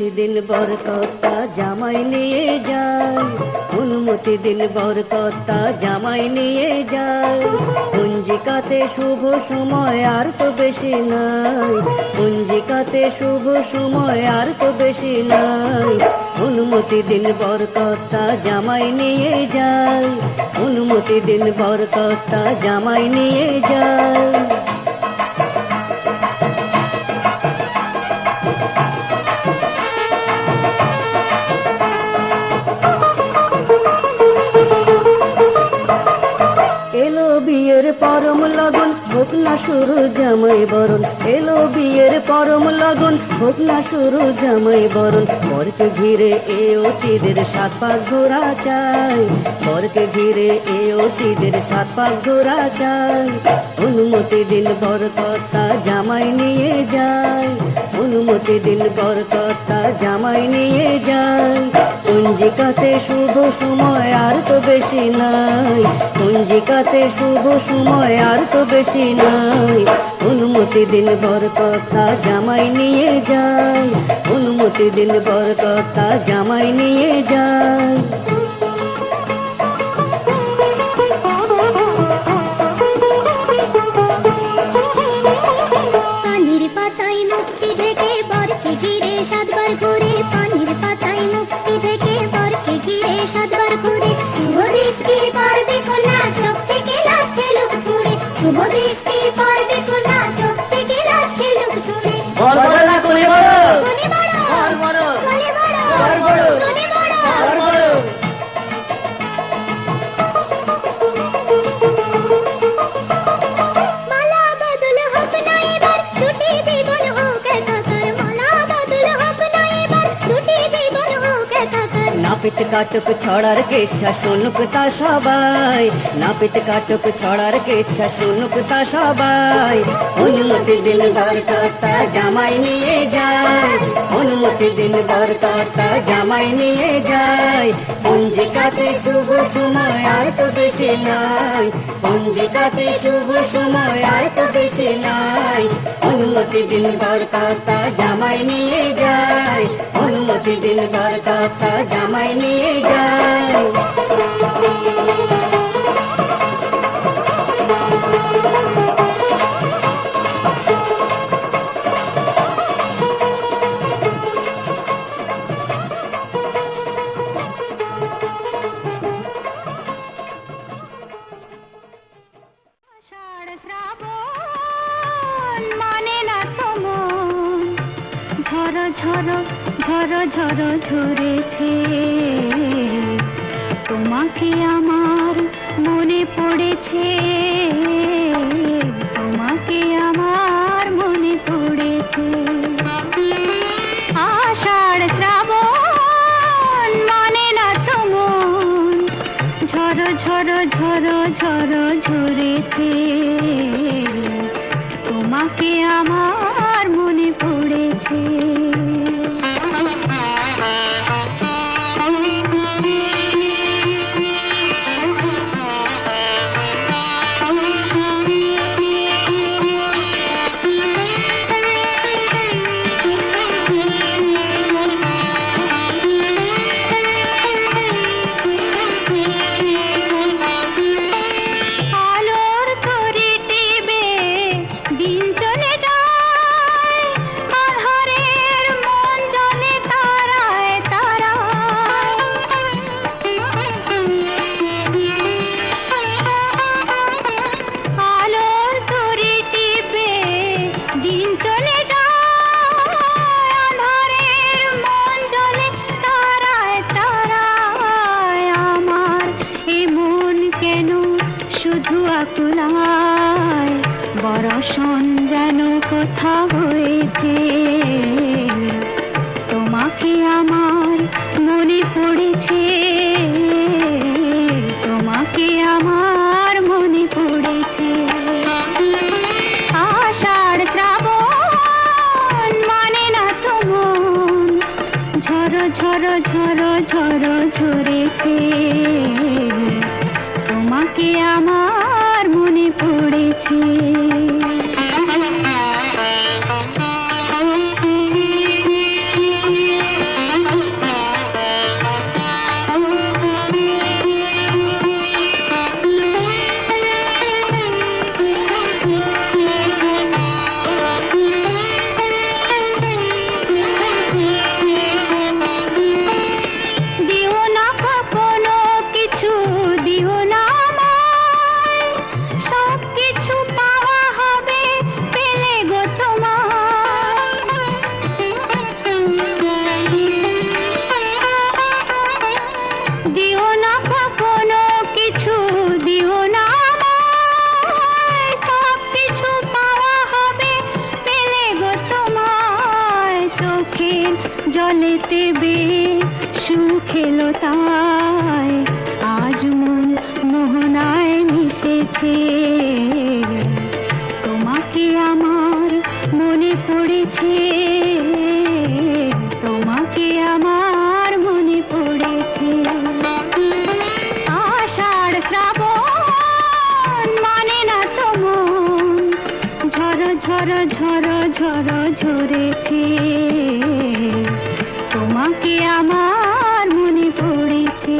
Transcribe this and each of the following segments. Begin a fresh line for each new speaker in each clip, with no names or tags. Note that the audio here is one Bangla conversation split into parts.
অনুমতি দিন বরকর্তা জামাই নিয়ে যায়, অনুমতি দিন বরকর্তা জামাই নিয়ে যায়। পঞ্জিকাতে শুভ সময় আর তো বেশি নাই, পঞ্জিকাতে শুভ সময় আর তো বেশি নাই। অনুমতি দিন বরকর্তা জামাই নিয়ে যায়, অনুমতি দিন বরকর্তা জামাই নিয়ে যায়। এলো বিয়ের পরম লগন হোক না শুরু জামাই বরণ, এলো বিয়ের পরম লগন হোক না শুরু জামাই বরণ। বরকে ঘিরে এ অতিদের সাত পাক ঘোরা চাই, বরকে ঘিরে এ অতিদের সাত পাক ঘোরা চাই। অনুমতি দিন বরকর্তা জামাই নিয়ে যায়, অনুমতি দিন বরকর্তা জামাই নিয়ে যায়। পঞ্জিকাতে শুভ সময় আর তো বেশি নাই, পঞ্জিকাতে শুভ সময় আর তো বেশি নাই। অনুমতি দিন বরকর্তা জামাই নিয়ে যায়, অনুমতি দিন বরকর্তা জামাই নিয়ে যায়।
পানির পাতায় মুক্তি থেকে বরকে ঘিরে সাতবার ঘুরে, পানির পাতায় মুক্তি থেকে বরকে ঘিরে সাতবার ঘুরে। শুভ দৃষ্টি পড়বে কন্যা চোখ থেকে লাজ ফেলুক ছুঁড়ে, শুভ দৃষ্টি পড়বে কন্যা চোখ থেকে লাজ ফেলুক ছুঁড়ে।
বর বড় না কোনে বড়,
কোনে বড়,
বর বড়,
কোনে বড়,
বর বড়,
কোনে বড়,
বর বড়।
মালা বদল হোক না এবার দুটি জীবন হোক একাকার, মালা বদল হোক না এবার দুটি জীবন হোক একাকার।
নাপিত কাটুক ছড়ার কেচ্ছা শুনুক তা সবাই, নাপিত কাটুক ছড়ার কেচ্ছা শুনুক তা সবাই। অনুমতি দিন বরকর্তা জামাই নিয়ে যায়, অনুমতি দিন বরকর্তা জামাই নিয়ে যায়। পঞ্জিকাতে শুভ সময় আর তো বেশি নাই, পঞ্জিকাতে শুভ সময় আর তো বেশি নাই। অনুমতি দিন বরকর্তা জামাই নিয়ে যায়, অনুমতি দিন বরকর্তা জামাই নিয়ে যায়।
আষাঢ় শ্রাবণ মানে না তো মন, ঝড় ঝড় ঝড় ঝড় ঝরেছে। তোমাকে আমার মনে পড়েছে, তোমাকে আমার মনে পড়েছে। আষাঢ় শ্রাবণ মানে না তো মন, ঝড় ঝড় ঝড় ঝড় ঝরেছে। তোমাকে আমার মনে পড়েছে। আলোর তরি টিবে দিন চলে যায়, আধারের মন জ্বলে তারায় তারায়। আলোর তরি টিবে দিন চলে যায়, আধারের মন জ্বলে তারায় তারায়। আমার এমন কেন শুধু আকুলায়, বরষণ যেন কোথা হয়েছে। তোমাকে আমার মনে পড়েছে, তোমাকে আমার মনে পড়েছে। আষাঢ় শ্রাবণ মানে না তো মন, ঝড় ঝড় ঝড় ঝড় ঝরেছে। তোমাকে আমার মনে পড়েছে। জলেতে বে সুখ এলো তাই আজ মন মোহনায় মিশেছে তোমাকে আমার মনে পড়েছে তোমাকে আমার মনে পড়েছে আষাঢ় শ্রাবণ মানে না তো মন ঝড় ঝড় ঝড় ঝড় ঝরেছে তোমাকে আমার মনে পড়েছে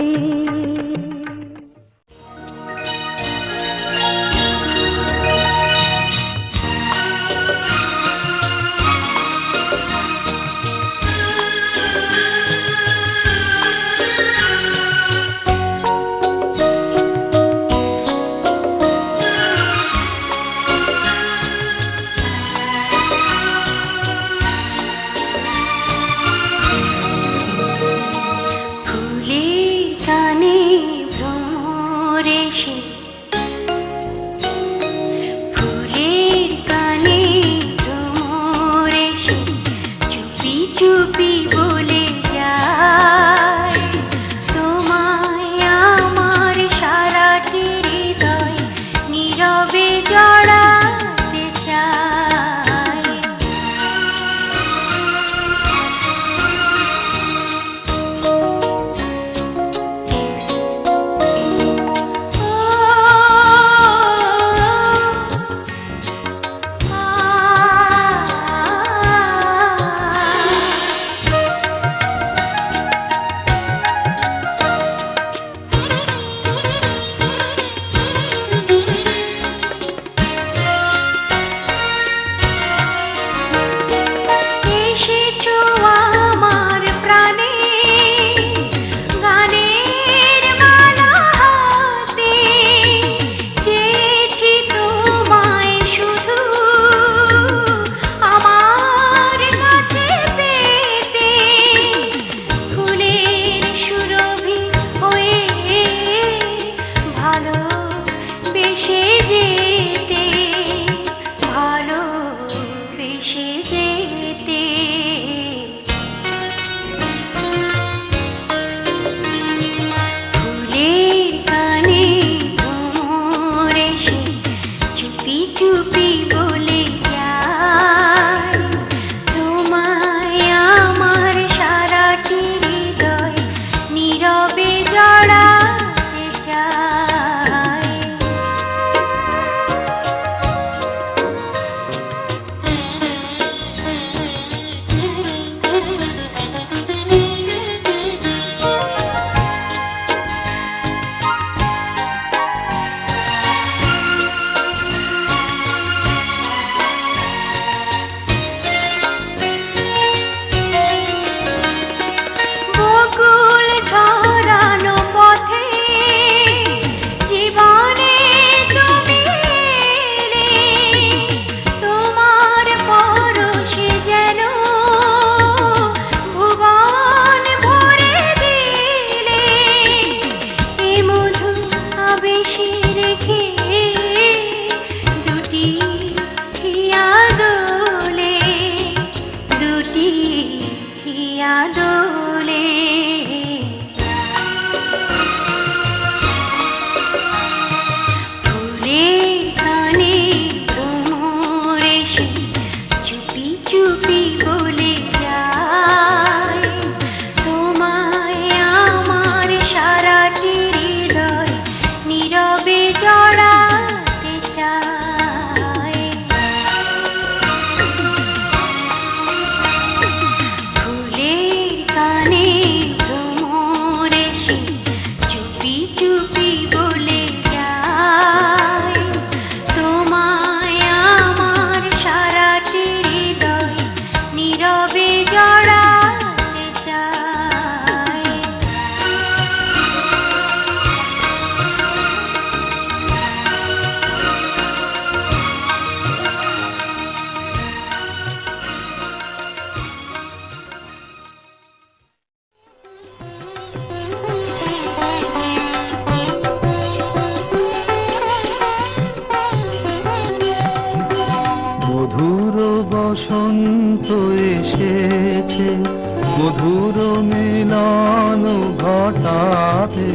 মধুর মিলন ঘটাতে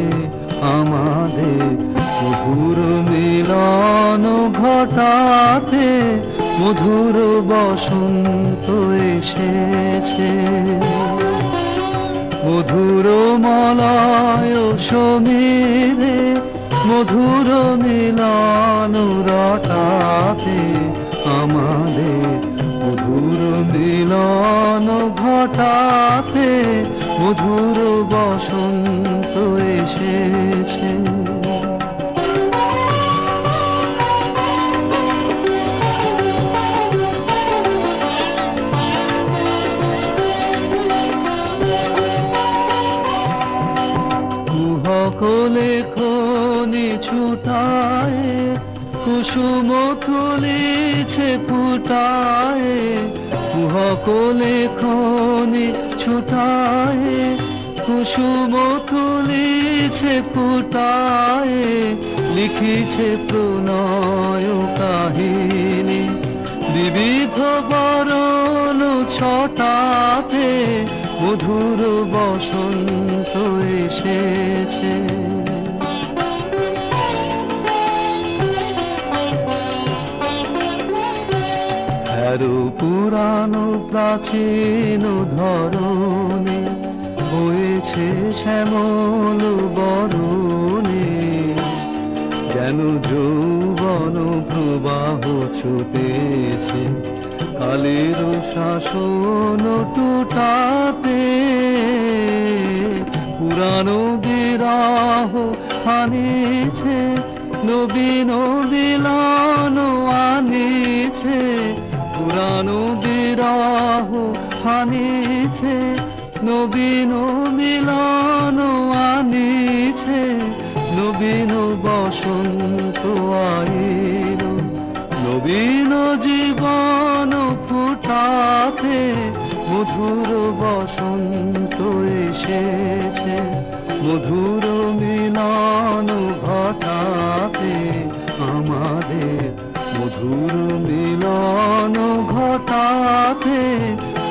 আমাদের, মধুর মিলন ঘটাতে মধুর বসন্ত এসেছে। মধুর মলয় সমীরে মধুর মিলন রটাতে আমাদের, মধুর মিলন ঘটাতে মধুর বসন্ত এসেছে। লেখনি ছুটায় কুসুম তুলিছে ফুটায়, কুহক লেখনি ছুটায় কুসুম তুলিছে ফুটায়, লিখিছে প্রণয় কাহিনী বিবিধ বরণ ছটাতে মধুর বসন্ত এসেছে। পুরানো প্রাচীন ধরনে হয়েছে শ্যামল বরণে, যেন যৌবন প্রবাহ ছুটেছে কালের শাসন টুটাতে। পুরানো বিরহ আনিছে নবীন মিলন আনিছে, পুরানো বিরহ আনিছে নবীন মিলন আনিছে, নবীন বসন্ত আইল নবীন জীবন ফুটাতে মধুর বসন্ত এসেছে। মধুর মিলন ঘটাতে আমাদের, মধুর মিলন ঘটাতে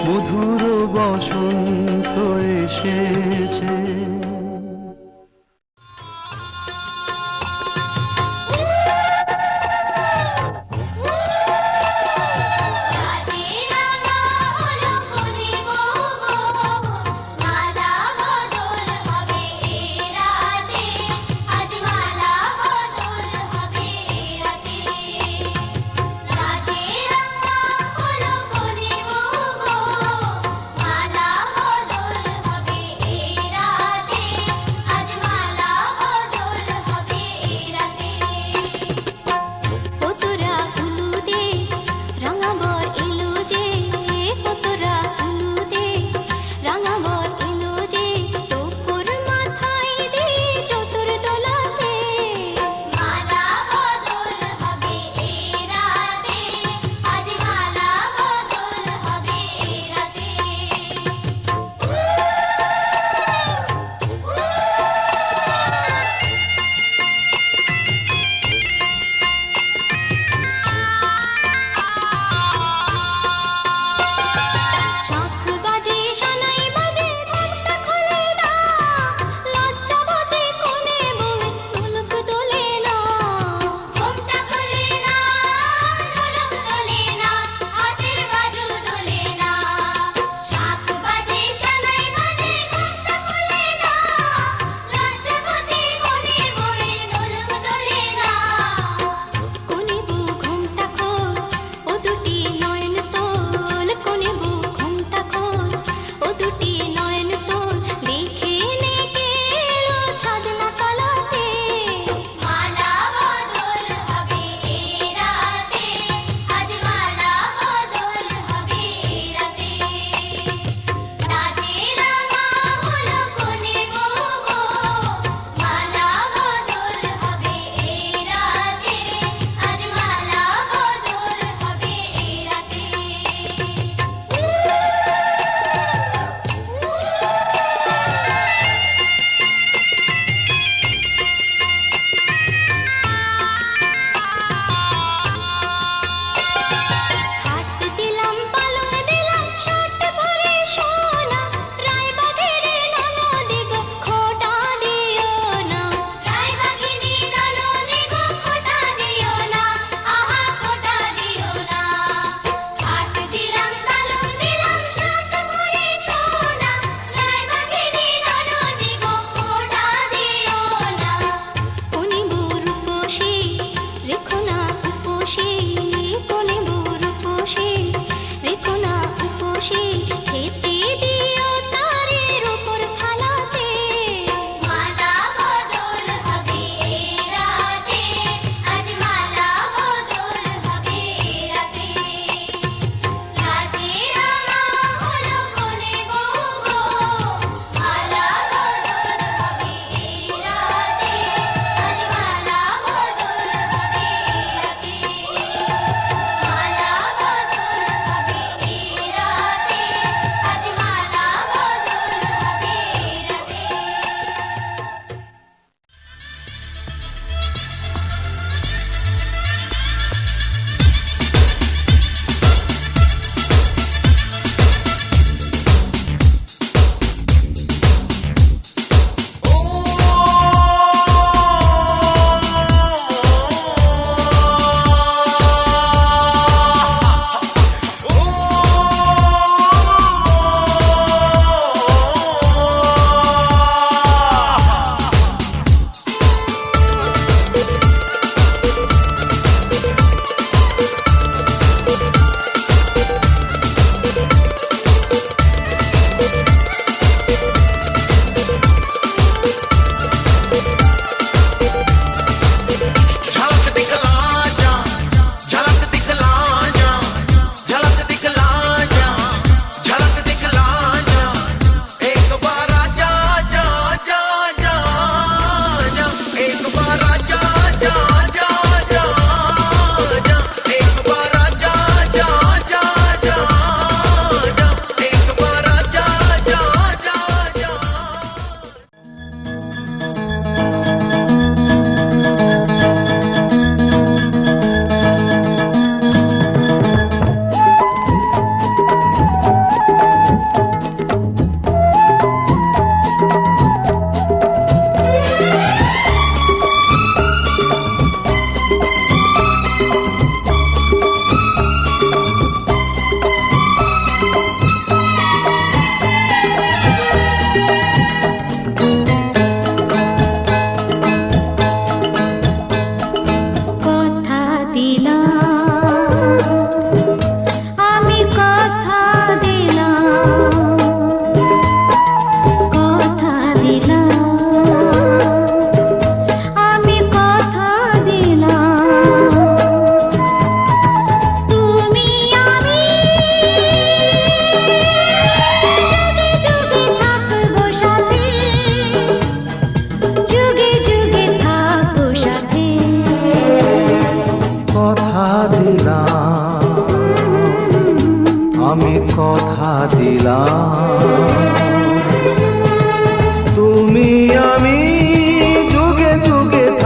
মধুর বসন্ত এসেছে।
মালা বদল হবে এ রাতে।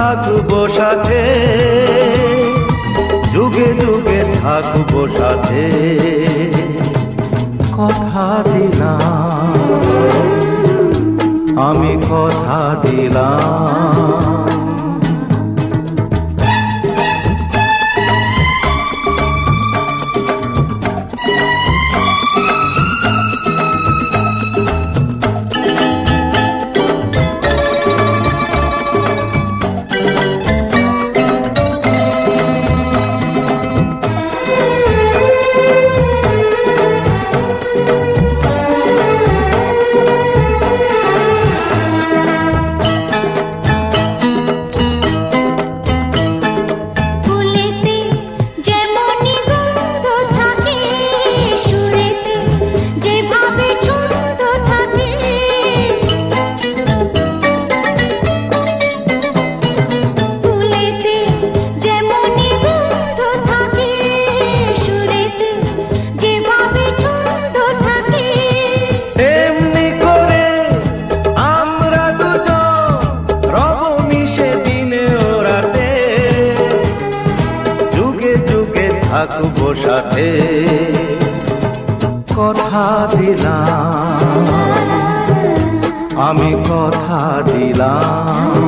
থাকবো সাথে, যুগে যুগে থাকবো সাথে। কথা দিলাম, আমি কথা দিলাম।
ফুলেতে যেমনি গন্ধ থাকে, সুরেতে যেভাবে ছন্দ থাকে। ফুলেতে যেমনি গন্ধ থাকে, সুরেতে যেভাবে ছন্দ থাকে।
এমনি করে আমরা দুজন রব মিশে দিনে ও রাতে, যুগে যুগে থাকবো সাথে। কথা দিলাম, আমি কথা দিলাম।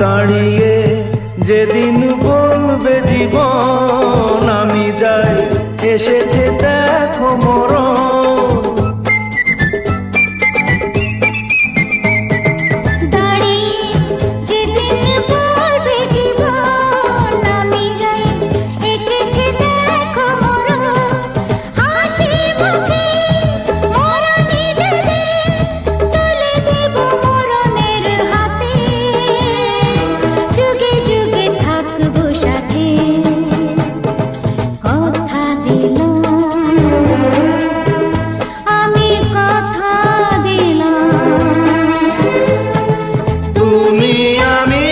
দাঁড়িয়ে যেদিন বলবে জীবন আমি যাই, এসেছে দেখো মরণ।
দাঁড়িয়ে যেদিন বলবে জীবন আমি যাই, এসেছে দেখো মরণ। হাসি মুখে মরণ নিজেদের তুলে দেব মরণের হাতে। যুগে যুগে থাকবো সাথে, কথা দিলাম, আমি কথা দিলাম।
তুমি আমি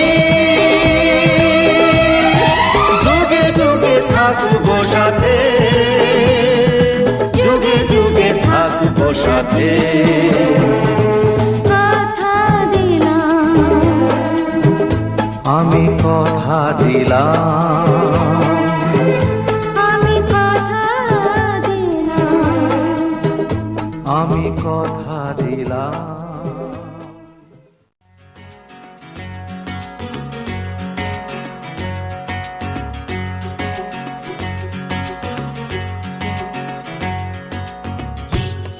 যুগে যুগে থাকবো সাথে, যুগে যুগে থাকবো সাথে।
কথা দিলাম,
আমি কথা দিলাম।
আমি কথা দিলাম।
আমি কথা দিলাম।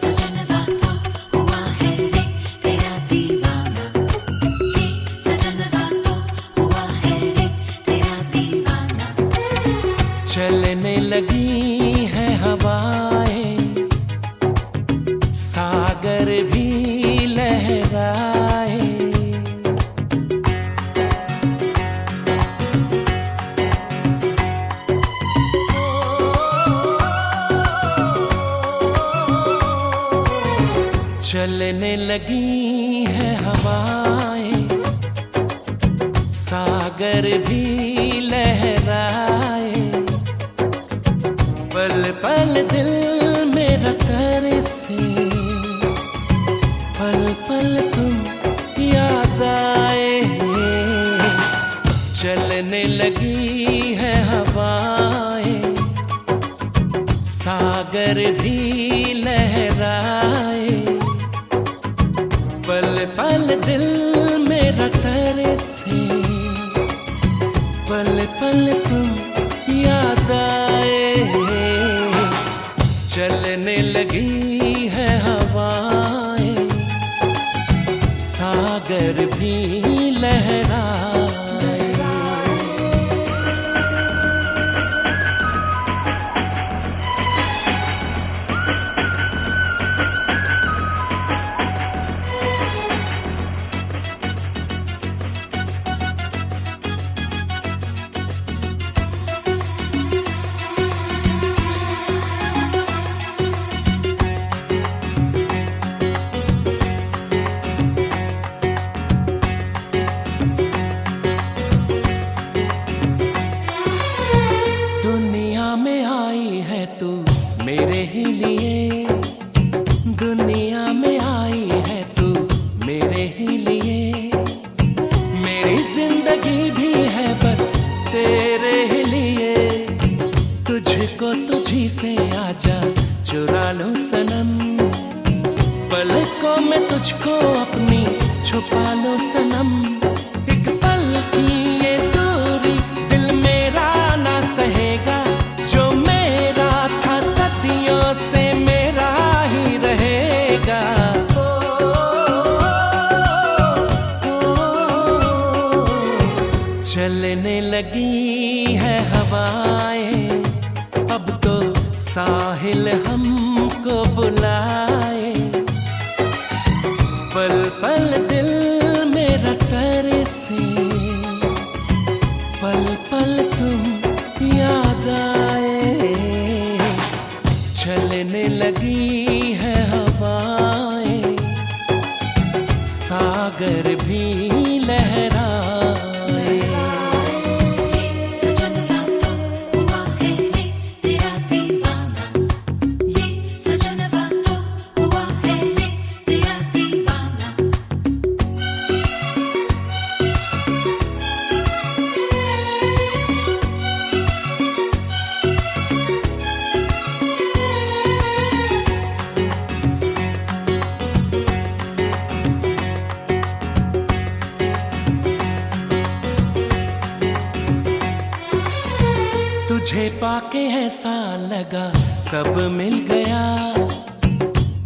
सजनवा तो हुआ है रे तेरा दीवाना, ये सजनवा तो हुआ है रे तेरा दीवाना।
चलने लगी है हवाएं, सागर भी लहराए। चलने लगी है हवाएं, सागर भी लहराए। पल पल दिल मेरा तरसे, पल पल तुम याद आए। चलने लगी है हवाएं, सागर भी लहराए। पल पल दिल मेरा तरसे, पल पल तुम याद आए। चलने लगी है हवाएं, सागर भी लहराए। लो सनम, पलकों में तुझको अपनी छुपा लो सनम। एक पल की ये दूरी दिल मेरा ना सहेगा, जो मेरा था सदियों से मेरा ही रहेगा। चलने लगी है हवाएं, अब तो साहिल हमको बुलाए। पल पल दिल मेरा तरसे, पल पल तुम याद आए। चलने लगी है हवाएं, सागर भी लहराए।
सजनवा तो हुआ है रे तेरा दीवाना, ये सजनवा तो हुआ है रे तेरा दीवाना।
तुझे पाके ऐसा लगा सब मिल गया,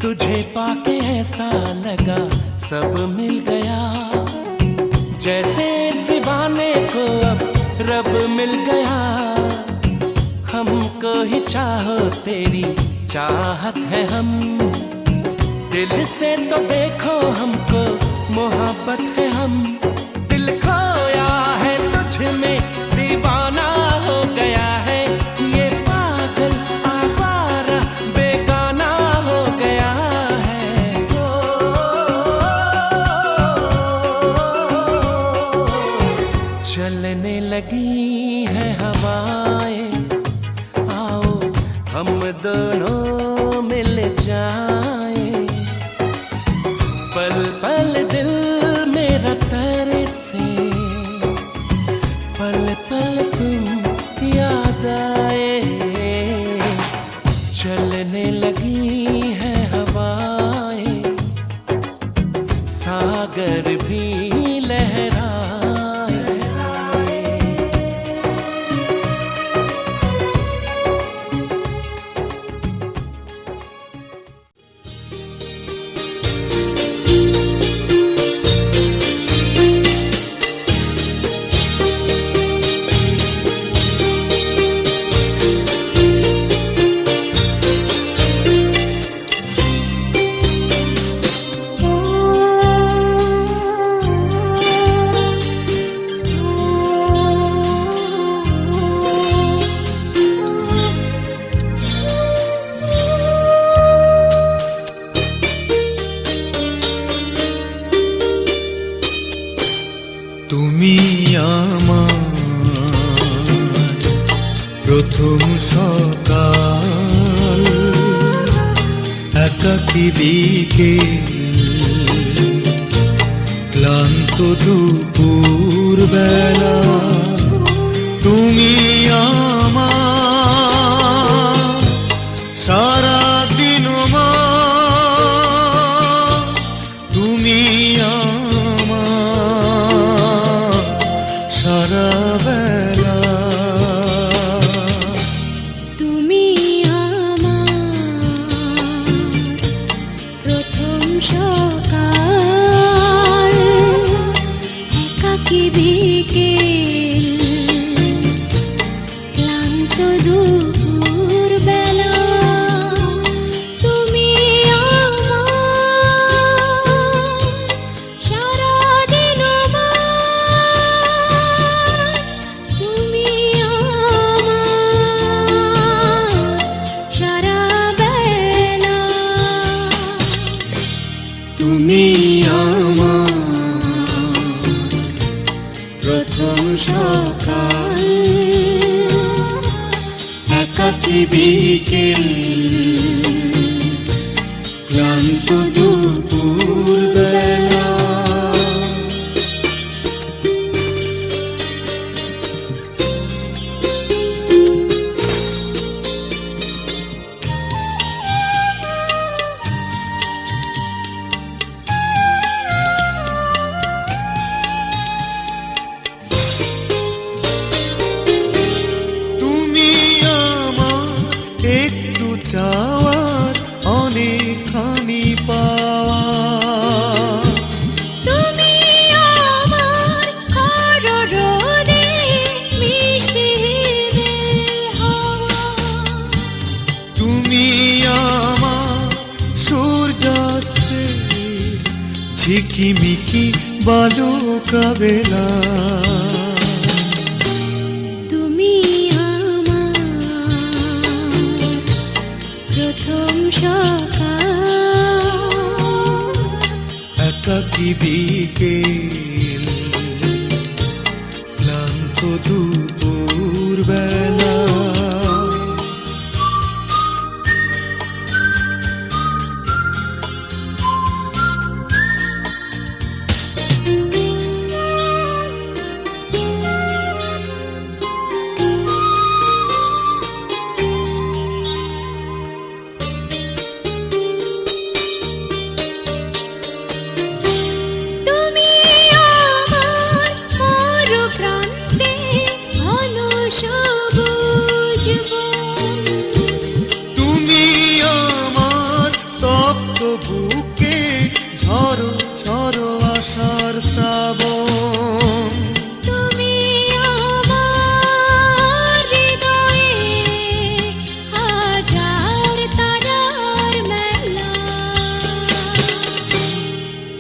तुझे पाके ऐसा लगा सब मिल गया। जैसे इस दीवाने को अब रब मिल गया। हमको ही चाहो तेरी चाहत है हम, दिल से तो देखो हमको मोहब्बत है हम। दिल खोया है तुझ में दीवाना हो गया है, ये पागल आवारा बेगाना हो गया है। चलने लगी है हवाएं, आओ हम दोनों मिल जाएं। पल पल दिल मेरा तरसे, पल पल तुम याद आए। चलने लगी है हवाएं, सागर भी लहराए।
তুমি আমার প্রথম সকাল, একাকী বিকেল, ক্লান্ত দুপুর বেলা। তুমি আমার সারা দিন মা, তুমি আমার সারা বেলা।
তুমি আমার প্রথম সকাল, একাকী বিকেল, ক্লান্ত দুপুর বেলা। তুমি আমার সারাদিন আমার, তুমি আমার সারা বেলা।
তুমি আমার প্রথম সকাল, একাকী বিকেল, ক্লান্ত দুপুর বেলা। ঝিকিমিকি বালুকা বেলা
তুমি আমার প্রথম সকাল,
একাকী বিকেল ক্লান্ত দুপুর বেলা
তুমি আমার মোর প্রান্তে ঘন সবুজ বন,
তুমি আমার তপ্ত বুকে ঝড়ো ঝড়ো আশার শ্রাবণ
তুমি আমার হৃদয়ে হাজার তারার মেলা,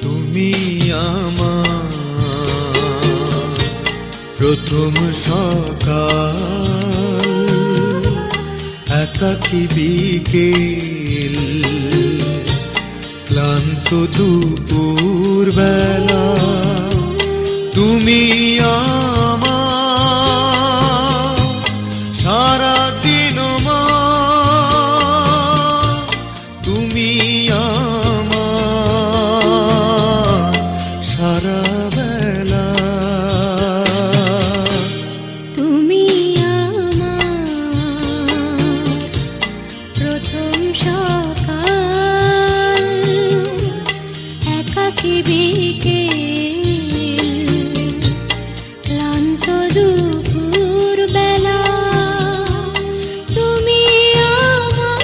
তুমি আমার প্রথম সকাল একাকী বিকেল ক্লান্ত দুপুর বেলা তুমি আমার সারা দিন তুমি আমার সারা বেলা
তুমি আমার প্রথম সকাল, একাকী বিকেল ক্লান্ত দুপুর বেলা, তুমি আমার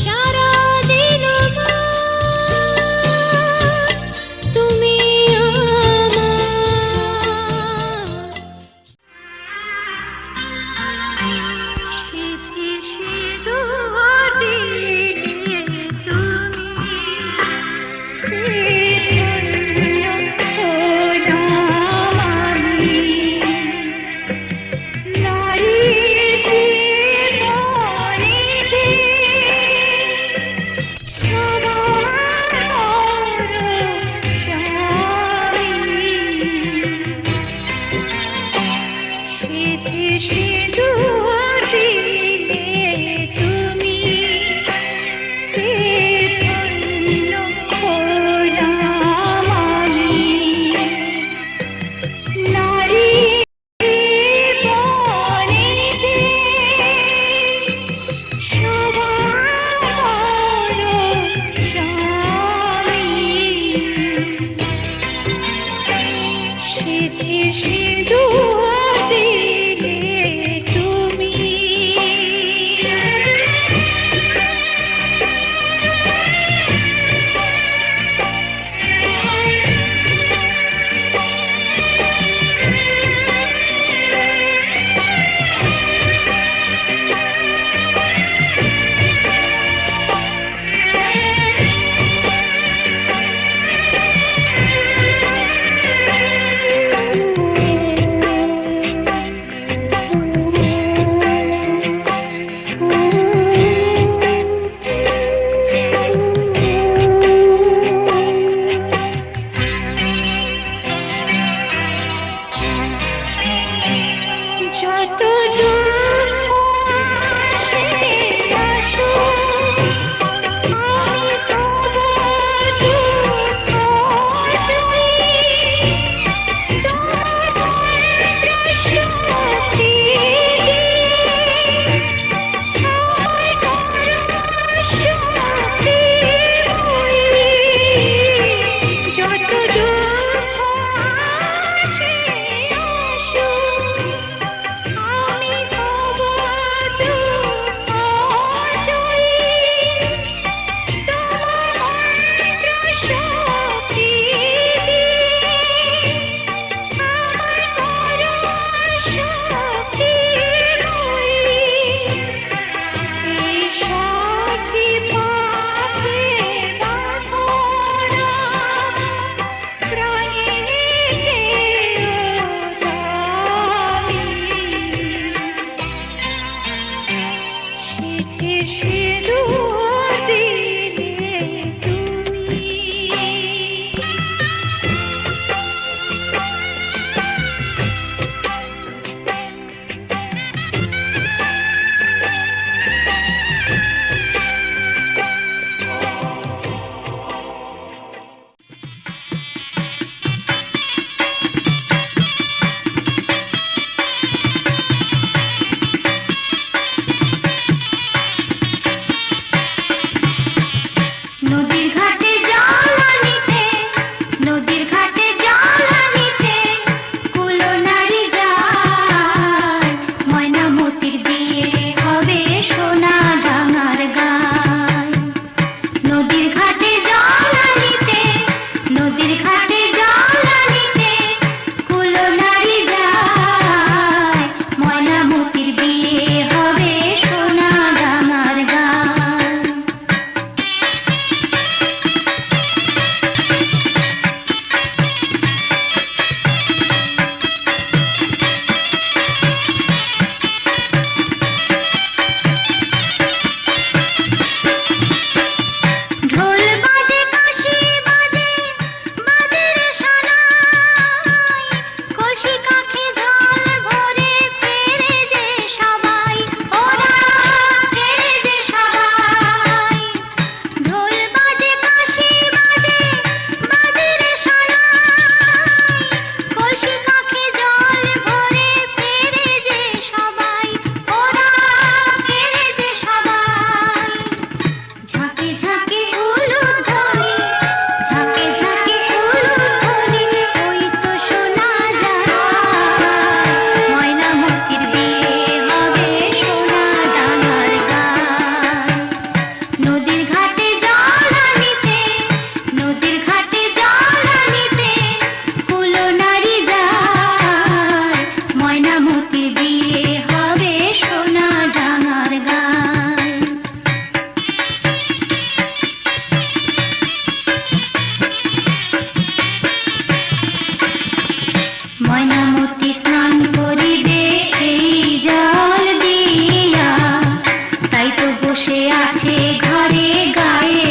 সারা দিন তুমি আমার সিঁথি সিঁদুর দিলে তুমি বসে আছে ঘরে গায়ে